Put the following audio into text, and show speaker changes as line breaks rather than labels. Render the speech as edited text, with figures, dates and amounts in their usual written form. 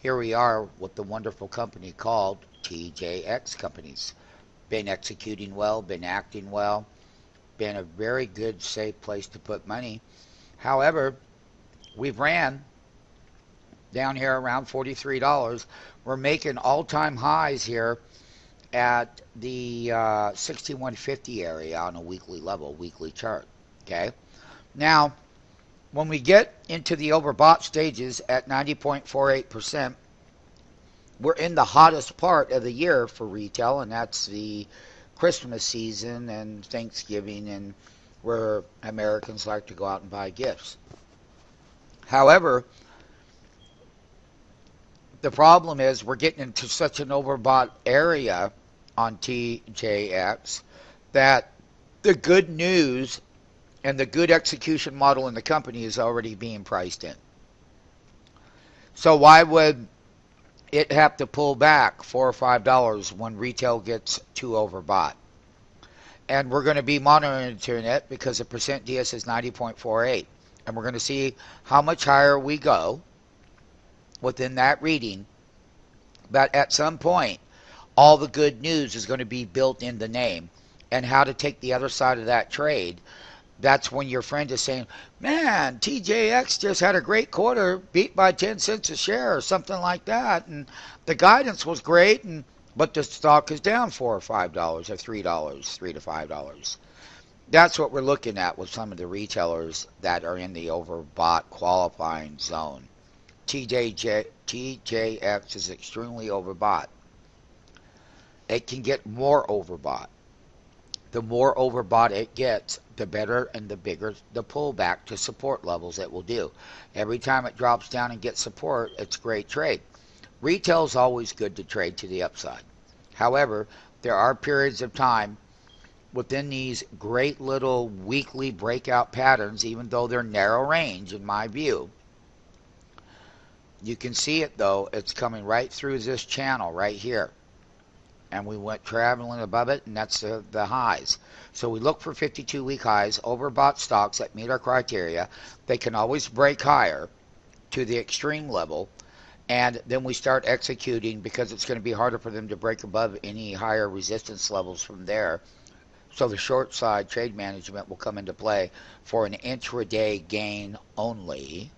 here we are with the wonderful company called TJX Companies. Been executing well, been acting well, been a very good, safe place to put money. However, we've ran down here around $43. We're making all-time highs here at the 6150 area on a weekly level, weekly chart. Okay. Now, when we get into the overbought stages at 90.48%, we're in the hottest part of the year for retail, and that's the Christmas season and Thanksgiving, and where Americans like to go out and buy gifts. However, the problem is we're getting into such an overbought area on TJX that the good news and the good execution model in the company is already being priced in. So why would it have to pull back $4 or $5 when retail gets too overbought? And we're going to be monitoring it because the percent DS is 90.48. And we're going to see how much higher we go within that reading. But at some point, all the good news is going to be built in the name. And how to take the other side of that trade, that's when your friend is saying, man, TJX just had a great quarter, beat by 10 cents a share or something like that. And the guidance was great, but the stock is down $4 or $5 or $3, $3 to $5. That's what we're looking at with some of the retailers that are in the overbought qualifying zone. TJX is extremely overbought. It can get more overbought. The more overbought it gets, the better and the bigger the pullback to support levels it will do. Every time it drops down and gets support, it's a great trade. Retail is always good to trade to the upside. However, there are periods of time within these great little weekly breakout patterns, even though they're narrow range in my view. You can see it though, it's coming right through this channel right here. And we went traveling above it, and that's the highs. So we look for 52-week highs, overbought stocks that meet our criteria. They can always break higher to the extreme level, and then we start executing because it's going to be harder for them to break above any higher resistance levels from there. So the short side trade management will come into play for an intraday gain only.